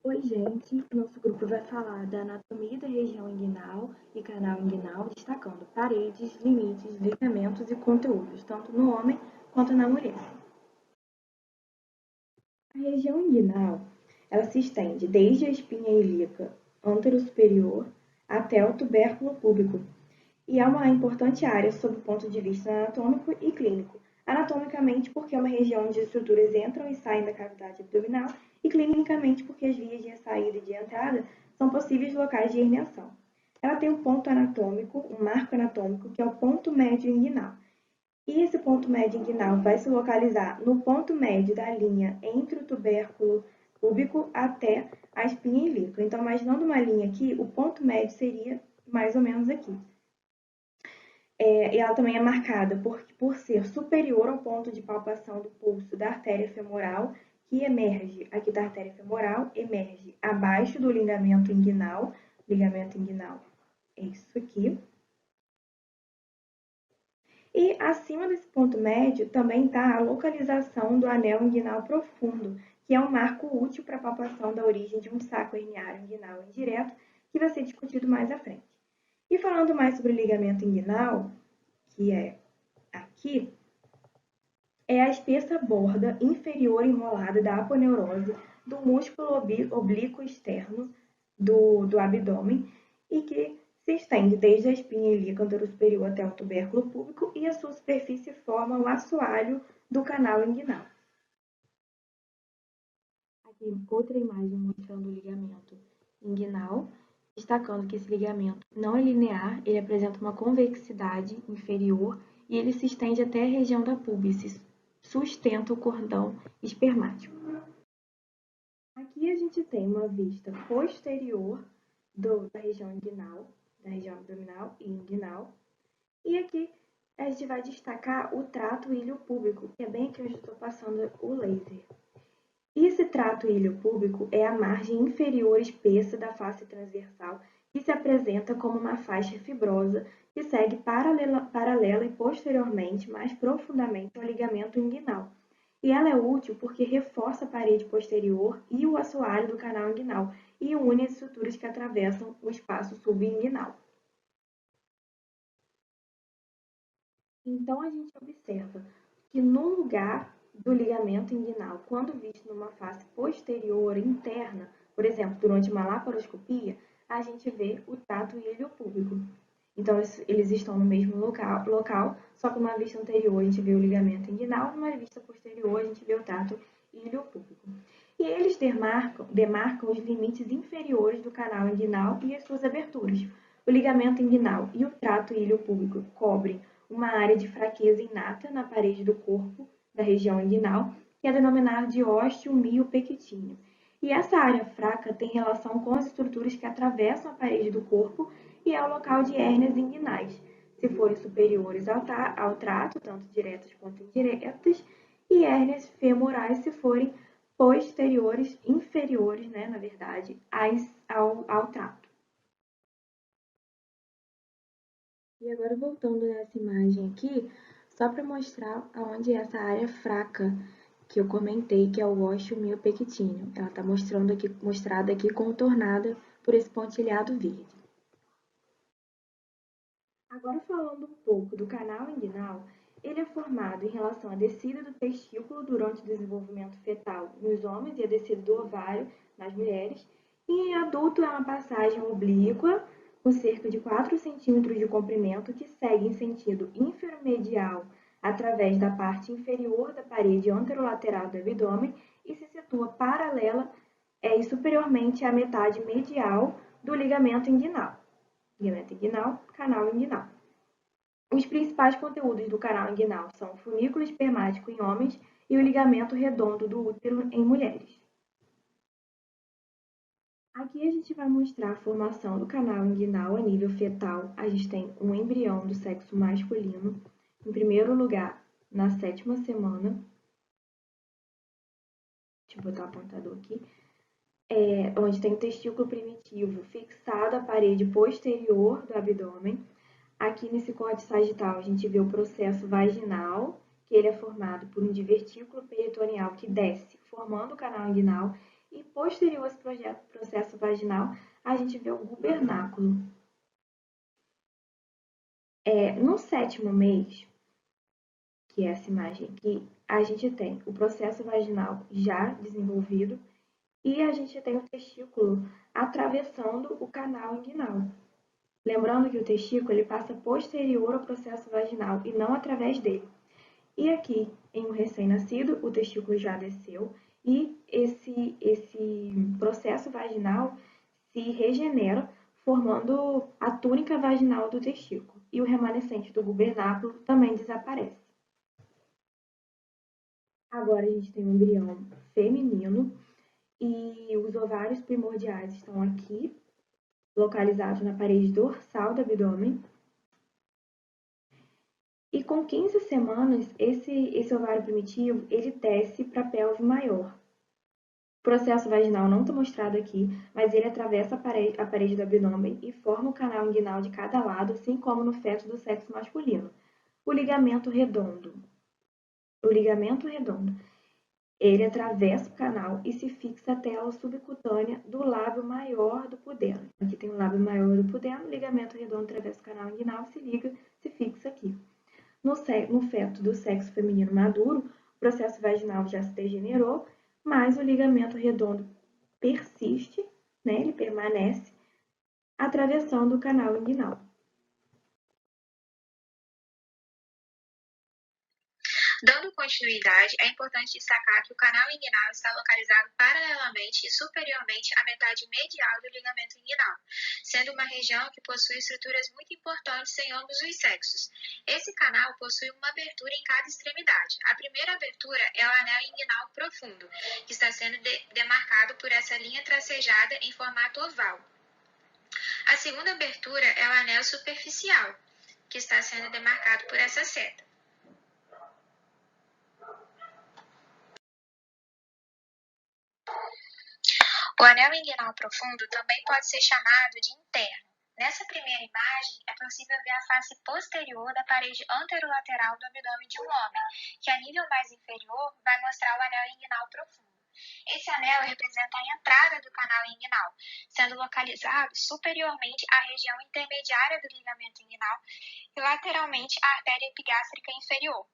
Oi, gente. Nosso grupo vai falar da anatomia da região inguinal e canal inguinal, destacando paredes, limites, ligamentos e conteúdos, tanto no homem quanto na mulher. A região inguinal, ela se estende desde a espinha ilíaca antero-superior até o tubérculo púbico e é uma importante área sob o ponto de vista anatômico e clínico. Anatomicamente, porque é uma região onde as estruturas entram e saem da cavidade abdominal, e clinicamente, porque as vias de saída e de entrada são possíveis locais de herniação. Ela tem um ponto anatômico, um marco anatômico, que é o ponto médio inguinal. E esse ponto médio inguinal vai se localizar no ponto médio da linha entre o tubérculo púbico até a espinha ilíaca. Então, imaginando uma linha aqui, o ponto médio seria mais ou menos aqui. E ela também é marcada por ser superior ao ponto de palpação do pulso da artéria femoral, que emerge aqui da artéria femoral, emerge abaixo do ligamento inguinal. Ligamento inguinal é isso aqui. E acima desse ponto médio também está a localização do anel inguinal profundo, que é um marco útil para a palpação da origem de um saco herniário inguinal indireto, que vai ser discutido mais à frente. E falando mais sobre o ligamento inguinal, que é aqui, é a espessa borda inferior enrolada da aponeurose do músculo oblíquo externo do abdômen e que se estende desde a espinha ilíaca anterosuperior até o tubérculo púbico e a sua superfície forma o assoalho do canal inguinal. Aqui outra imagem mostrando o ligamento inguinal, destacando que esse ligamento não é linear, ele apresenta uma convexidade inferior e ele se estende até a região da púbis, sustenta o cordão espermático. Aqui a gente tem uma vista posterior da região inguinal, da região abdominal e inguinal. E aqui a gente vai destacar o trato ilho-púbico, que é bem aqui onde eu estou passando o laser. E esse trato ilho-púbico é a margem inferior espessa da face transversal que se apresenta como uma faixa fibrosa que segue paralela e posteriormente, mais profundamente, ao ligamento inguinal. E ela é útil porque reforça a parede posterior e o assoalho do canal inguinal e une as estruturas que atravessam o espaço subinguinal. Então, a gente observa que no lugar do ligamento inguinal, quando visto numa face posterior interna, por exemplo, durante uma laparoscopia, a gente vê o trato ilho-púbico. Então, eles estão no mesmo local, só que numa vista anterior a gente vê o ligamento inguinal, numa vista posterior a gente vê o trato ilho-púbico. E eles demarcam os limites inferiores do canal inguinal e as suas aberturas. O ligamento inguinal e o trato ilho-púbico cobrem uma área de fraqueza inata na parede do corpo, da região inguinal, que é denominada de osteomiopectíneo. E essa área fraca tem relação com as estruturas que atravessam a parede do corpo e é o local de hérnias inguinais, se forem superiores ao trato, tanto diretas quanto indiretas, e hérnias femorais se forem posteriores, inferiores, né, na verdade, ao trato. E agora voltando nessa imagem aqui, só para mostrar aonde é essa área fraca que eu comentei, que é o osteomiopectíneo. Ela está mostrada aqui contornada por esse pontilhado verde. Agora falando um pouco do canal inguinal, ele é formado em relação à descida do testículo durante o desenvolvimento fetal nos homens e a descida do ovário nas mulheres. E em adulto é uma passagem oblíqua com cerca de 4 centímetros de comprimento que segue em sentido inferomedial através da parte inferior da parede anterolateral do abdômen e se situa paralela e superiormente à metade medial do ligamento inguinal. Ligamento inguinal, canal inguinal. Os principais conteúdos do canal inguinal são o funículo espermático em homens e o ligamento redondo do útero em mulheres. Aqui a gente vai mostrar a formação do canal inguinal a nível fetal. A gente tem um embrião do sexo masculino, em primeiro lugar, na 7ª semana. Deixa eu botar o apontador aqui. Onde tem o testículo primitivo fixado à parede posterior do abdômen. Aqui nesse corte sagital a gente vê o processo vaginal, que ele é formado por um divertículo peritoneal que desce, formando o canal inguinal, E posterior a esse processo vaginal, a gente vê o gubernáculo. No 7º mês, que é essa imagem aqui, a gente tem o processo vaginal já desenvolvido e a gente tem o testículo atravessando o canal inguinal. Lembrando que o testículo ele passa posterior ao processo vaginal e não através dele. E aqui, em um recém-nascido, o testículo já desceu e esse processo vaginal se regenera, formando a túnica vaginal do testículo. E o remanescente do gubernáculo também desaparece. Agora a gente tem um embrião feminino e os ovários primordiais estão aqui, localizados na parede dorsal do abdômen. E com 15 semanas, esse ovário primitivo, ele desce para a pelve maior. O processo vaginal não está mostrado aqui, mas ele atravessa a parede do abdômen e forma o canal inguinal de cada lado, assim como no feto do sexo masculino. O ligamento redondo. Ele atravessa o canal e se fixa até a subcutânea do lábio maior do pudendo. Aqui tem o lábio maior do pudendo, o ligamento redondo atravessa o canal inguinal, se fixa aqui. No feto do sexo feminino maduro, o processo vaginal já se degenerou, mas o ligamento redondo persiste, né? Ele permanece atravessando o canal inguinal. Dando continuidade, é importante destacar que o canal inguinal está localizado paralelamente e superiormente à metade medial do ligamento inguinal, sendo uma região que possui estruturas muito importantes em ambos os sexos. Esse canal possui uma abertura em cada extremidade. A primeira abertura é o anel inguinal profundo, que está sendo demarcado por essa linha tracejada em formato oval. A segunda abertura é o anel superficial, que está sendo demarcado por essa seta. O anel inguinal profundo também pode ser chamado de interno. Nessa primeira imagem, é possível ver a face posterior da parede anterolateral do abdômen de um homem, que a nível mais inferior vai mostrar o anel inguinal profundo. Esse anel representa a entrada do canal inguinal, sendo localizado superiormente à região intermediária do ligamento inguinal e lateralmente à artéria epigástrica inferior.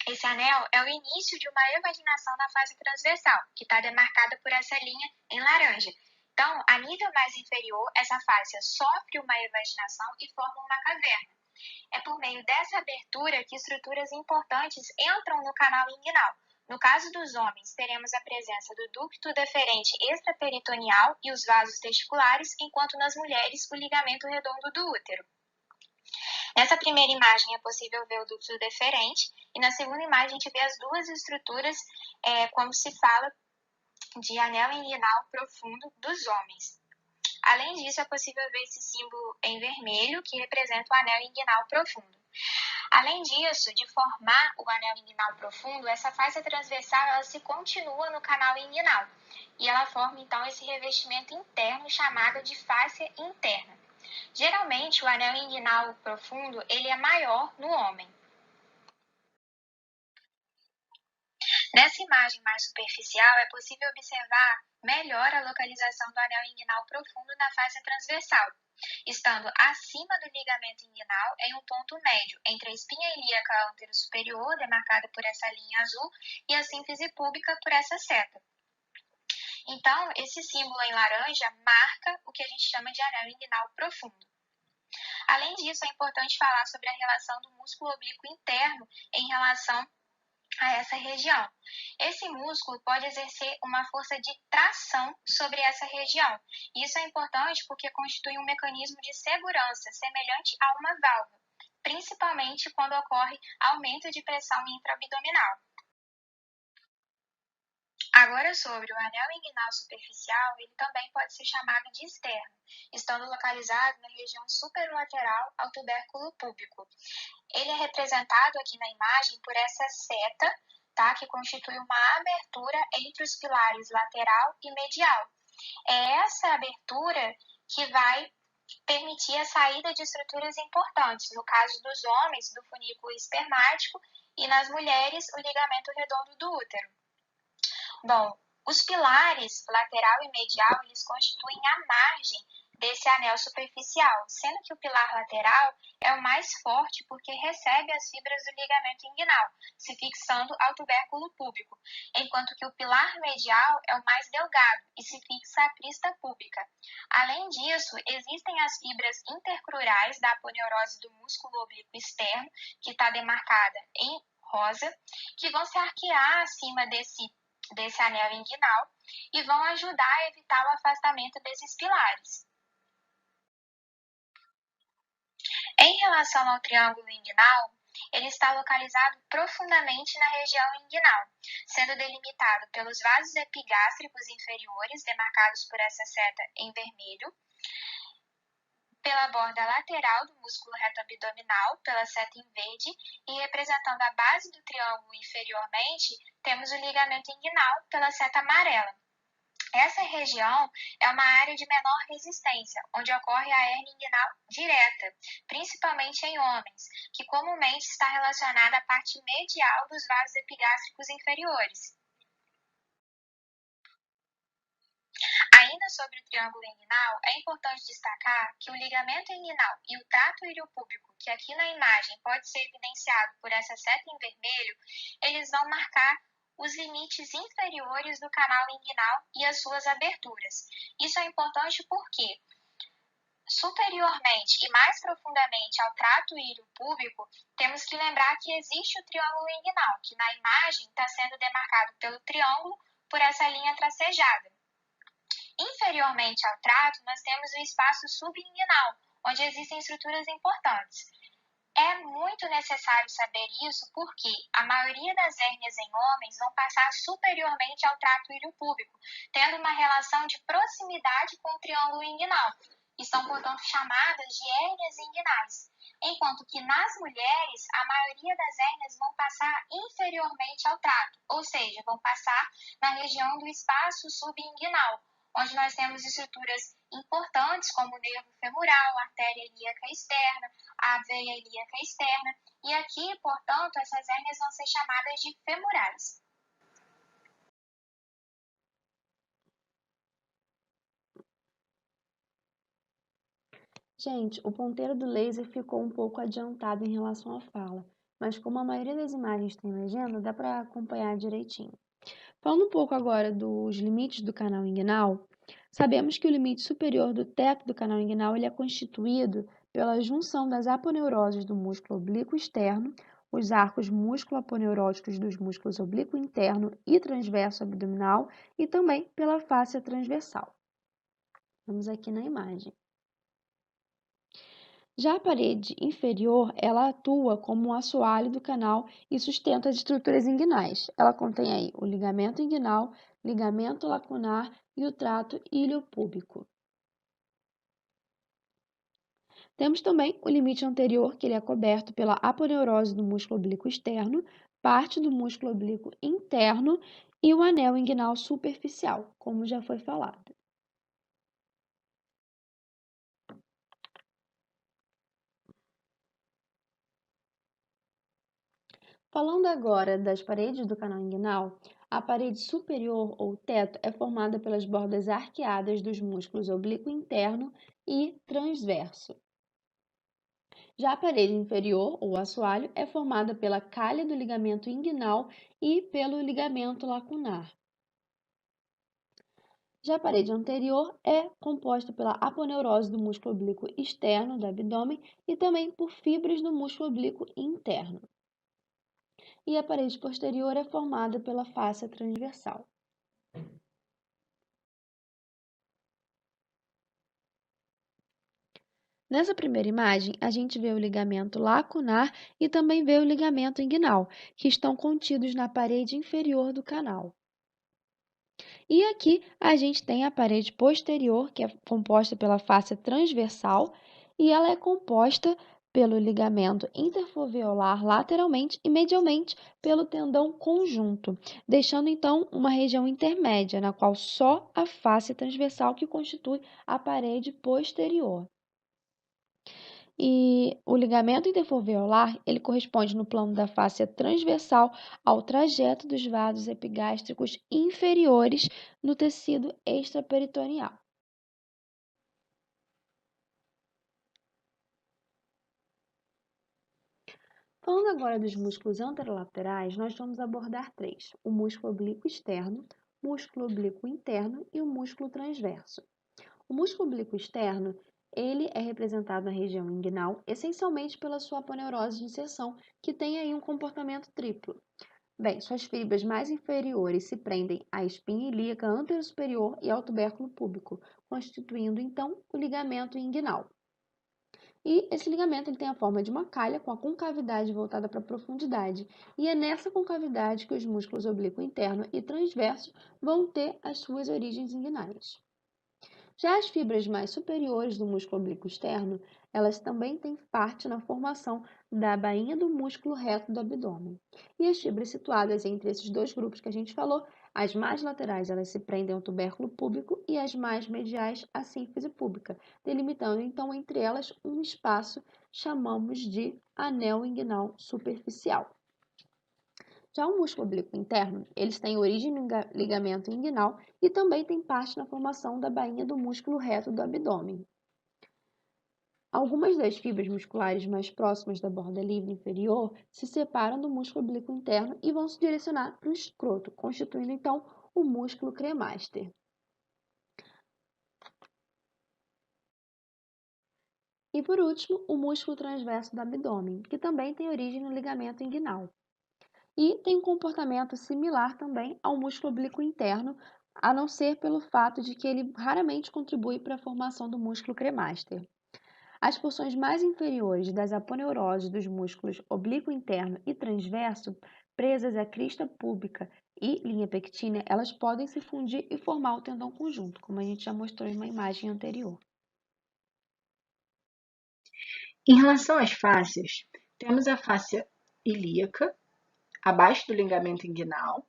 Esse anel é o início de uma evaginação na fase transversal, que está demarcada por essa linha em laranja. Então, a nível mais inferior, essa fáscia sofre uma evaginação e forma uma caverna. É por meio dessa abertura que estruturas importantes entram no canal inguinal. No caso dos homens, teremos a presença do ducto deferente extraperitoneal e os vasos testiculares, enquanto nas mulheres, o ligamento redondo do útero. Nessa primeira imagem é possível ver o ducto deferente e na segunda imagem a gente vê as duas estruturas, como se fala de anel inguinal profundo dos homens. Além disso, é possível ver esse símbolo em vermelho que representa o anel inguinal profundo. Além disso, de formar o anel inguinal profundo, essa face transversal ela se continua no canal inguinal e ela forma então esse revestimento interno chamado de fáscia interna. Geralmente, o anel inguinal profundo ele é maior no homem. Nessa imagem mais superficial, é possível observar melhor a localização do anel inguinal profundo na face transversal, estando acima do ligamento inguinal em um ponto médio entre a espinha ilíaca anterosuperior, demarcada por essa linha azul, e a sínfise púbica por essa seta. Então, esse símbolo em laranja marca o que a gente chama de anel inguinal profundo. Além disso, é importante falar sobre a relação do músculo oblíquo interno em relação a essa região. Esse músculo pode exercer uma força de tração sobre essa região. Isso é importante porque constitui um mecanismo de segurança semelhante a uma válvula, principalmente quando ocorre aumento de pressão intraabdominal. Agora, sobre o anel inguinal superficial, ele também pode ser chamado de externo, estando localizado na região superlateral ao tubérculo púbico. Ele é representado aqui na imagem por essa seta, tá, que constitui uma abertura entre os pilares lateral e medial. É essa abertura que vai permitir a saída de estruturas importantes, no caso dos homens, do funículo espermático, e nas mulheres, o ligamento redondo do útero. Bom, Os pilares lateral e medial, eles constituem a margem desse anel superficial, sendo que o pilar lateral é o mais forte porque recebe as fibras do ligamento inguinal, se fixando ao tubérculo púbico, enquanto que o pilar medial é o mais delgado e se fixa à crista púbica. Além disso, existem as fibras intercrurais da aponeurose do músculo oblíquo externo, que está demarcada em rosa, que vão se arquear acima desse anel inguinal e vão ajudar a evitar o afastamento desses pilares. Em relação ao triângulo inguinal, ele está localizado profundamente na região inguinal, sendo delimitado pelos vasos epigástricos inferiores, demarcados por essa seta em vermelho, pela borda lateral do músculo reto abdominal, pela seta em verde, e representando a base do triângulo inferiormente, temos o ligamento inguinal pela seta amarela. Essa região é uma área de menor resistência, onde ocorre a hérnia inguinal direta, principalmente em homens, que comumente está relacionada à parte medial dos vasos epigástricos inferiores. Ainda sobre o triângulo inguinal, é importante destacar que o ligamento inguinal e o trato iliopúbico, que aqui na imagem pode ser evidenciado por essa seta em vermelho, eles vão marcar os limites inferiores do canal inguinal e as suas aberturas. Isso é importante porque, superiormente e mais profundamente ao trato iliopúbico, temos que lembrar que existe o triângulo inguinal, que na imagem está sendo demarcado pelo triângulo por essa linha tracejada. Inferiormente ao trato, nós temos o espaço subinguinal, onde existem estruturas importantes. É muito necessário saber isso porque a maioria das hérnias em homens vão passar superiormente ao trato iliopúbico, tendo uma relação de proximidade com o triângulo inguinal, e são, portanto, chamadas de hérnias inguinais. Enquanto que nas mulheres, a maioria das hérnias vão passar inferiormente ao trato, ou seja, vão passar na região do espaço subinguinal, onde nós temos estruturas importantes como o nervo femoral, a artéria ilíaca externa, a veia ilíaca externa, e aqui, portanto, essas hérnias vão ser chamadas de femorais. Gente, o ponteiro do laser ficou um pouco adiantado em relação à fala, mas como a maioria das imagens tem legenda, dá para acompanhar direitinho. Falando um pouco agora dos limites do canal inguinal, sabemos que o limite superior do teto do canal inguinal ele é constituído pela junção das aponeuroses do músculo oblíquo externo, os arcos músculo-aponeuróticos dos músculos oblíquo interno e transverso abdominal e também pela fáscia transversal. Vamos aqui na imagem. Já a parede inferior, ela atua como um assoalho do canal e sustenta as estruturas inguinais. Ela contém aí o ligamento inguinal, ligamento lacunar e o trato iliopúbico. Temos também o limite anterior, que ele é coberto pela aponeurose do músculo oblíquo externo, parte do músculo oblíquo interno e o anel inguinal superficial, como já foi falado. Falando agora das paredes do canal inguinal, a parede superior ou teto é formada pelas bordas arqueadas dos músculos oblíquo interno e transverso. Já a parede inferior, ou assoalho, é formada pela calha do ligamento inguinal e pelo ligamento lacunar. Já a parede anterior é composta pela aponeurose do músculo oblíquo externo do abdômen e também por fibras do músculo oblíquo interno. E a parede posterior é formada pela fáscia transversal. Nessa primeira imagem, a gente vê o ligamento lacunar e também vê o ligamento inguinal, que estão contidos na parede inferior do canal. E aqui a gente tem a parede posterior, que é composta pela fáscia transversal, e ela é composta pelo ligamento interfoveolar lateralmente e medialmente pelo tendão conjunto, deixando então uma região intermédia, na qual só a fáscia transversal que constitui a parede posterior. E o ligamento interfoveolar, ele corresponde no plano da fáscia transversal ao trajeto dos vasos epigástricos inferiores no tecido extraperitoneal. Falando agora dos músculos anterolaterais, nós vamos abordar três: o músculo oblíquo externo, músculo oblíquo interno e o músculo transverso. O músculo oblíquo externo, ele é representado na região inguinal, essencialmente pela sua aponeurose de inserção, que tem aí um comportamento triplo. Bem, suas fibras mais inferiores se prendem à espinha ilíaca anterosuperior e ao tubérculo púbico, constituindo então o ligamento inguinal. E esse ligamento ele tem a forma de uma calha com a concavidade voltada para a profundidade. E é nessa concavidade que os músculos oblíquo interno e transverso vão ter as suas origens inguinais. Já as fibras mais superiores do músculo oblíquo externo, elas também têm parte na formação da bainha do músculo reto do abdômen. E as fibras situadas entre esses dois grupos que a gente falou, as mais laterais elas se prendem ao tubérculo púbico e as mais mediais à sínfise púbica, delimitando então entre elas um espaço chamamos de anel inguinal superficial. Já o músculo oblíquo interno, eles têm origem no ligamento inguinal e também têm parte na formação da bainha do músculo reto do abdômen. Algumas das fibras musculares mais próximas da borda livre inferior se separam do músculo oblíquo interno e vão se direcionar para o escroto, constituindo então o músculo cremaster. E por último, o músculo transverso do abdômen, que também tem origem no ligamento inguinal. E tem um comportamento similar também ao músculo oblíquo interno, a não ser pelo fato de que ele raramente contribui para a formação do músculo cremaster. As porções mais inferiores das aponeuroses dos músculos oblíquo interno e transverso, presas à crista púbica e linha pectínea, elas podem se fundir e formar o tendão conjunto, como a gente já mostrou em uma imagem anterior. Em relação às fáscias, temos a fáscia ilíaca, abaixo do ligamento inguinal,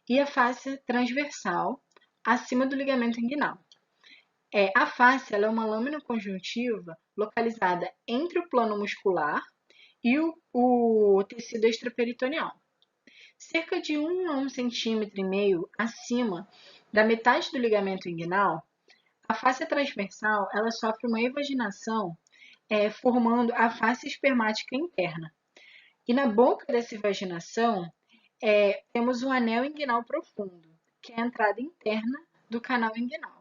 e a fáscia transversal, acima do ligamento inguinal. A fáscia ela é uma lâmina conjuntiva localizada entre o plano muscular e o tecido extraperitoneal. Cerca de 1 a 1,5 cm acima da metade do ligamento inguinal, a fáscia transversal ela sofre uma evaginação, formando a fáscia espermática interna. E na boca dessa evaginação, temos um anel inguinal profundo, que é a entrada interna do canal inguinal.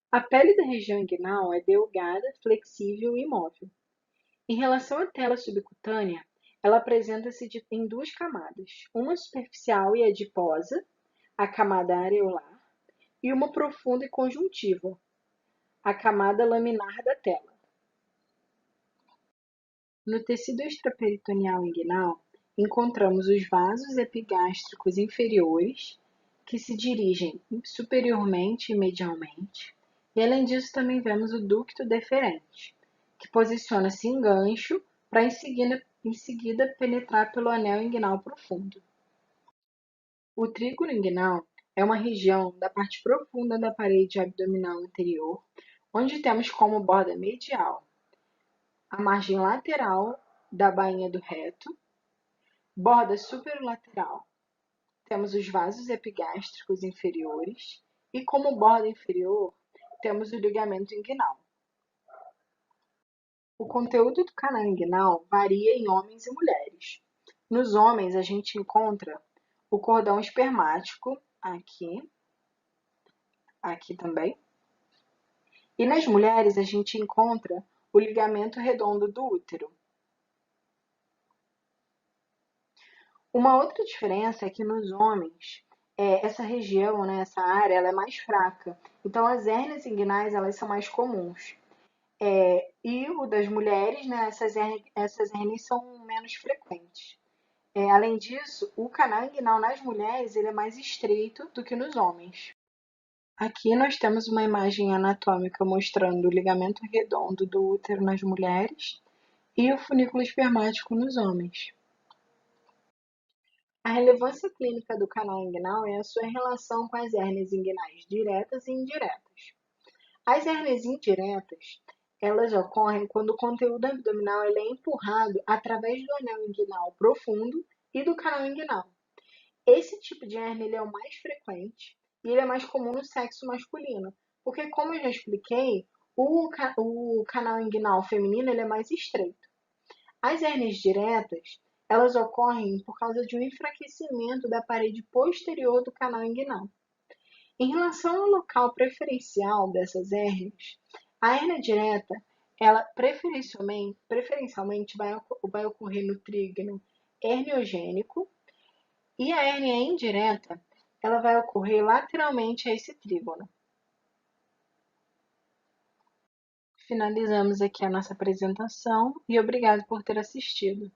A pele da região inguinal é delgada, flexível e móvel. Em relação à tela subcutânea, ela apresenta-se em duas camadas, uma superficial e adiposa, a camada areolar, e uma profunda e conjuntiva, a camada laminar da tela. No tecido extraperitoneal inguinal, encontramos os vasos epigástricos inferiores, que se dirigem superiormente e medialmente, e além disso também vemos o ducto deferente, que posiciona-se em gancho para em seguida penetrar pelo anel inguinal profundo. O trígono inguinal é uma região da parte profunda da parede abdominal anterior, onde temos como borda medial a margem lateral da bainha do reto, borda superolateral. Temos os vasos epigástricos inferiores e como borda inferior temos o ligamento inguinal. O conteúdo do canal inguinal varia em homens e mulheres. Nos homens a gente encontra o cordão espermático aqui também. E nas mulheres a gente encontra o ligamento redondo do útero. Uma outra diferença é que nos homens, essa região, né, essa área, ela é mais fraca. Então, as hérnias inguinais, elas são mais comuns. E o das mulheres, né, essas hérnias são menos frequentes. Além disso, o canal inguinal nas mulheres ele é mais estreito do que nos homens. Aqui nós temos uma imagem anatômica mostrando o ligamento redondo do útero nas mulheres e o funículo espermático nos homens. A relevância clínica do canal inguinal é a sua relação com as hérnias inguinais diretas e indiretas. As hérnias indiretas, Elas ocorrem quando o conteúdo abdominal ele é empurrado através do anel inguinal profundo e do canal inguinal. Esse tipo de hérnia ele é o mais frequente e ele é mais comum no sexo masculino, porque, como eu já expliquei, o canal inguinal feminino ele é mais estreito. As hérnias diretas, elas ocorrem por causa de um enfraquecimento da parede posterior do canal inguinal. Em relação ao local preferencial dessas hérnias, a hérnia direta, ela preferencialmente vai ocorrer no trígono herniogênico e a hérnia indireta, ela vai ocorrer lateralmente a esse trígono. Finalizamos aqui a nossa apresentação e obrigado por ter assistido.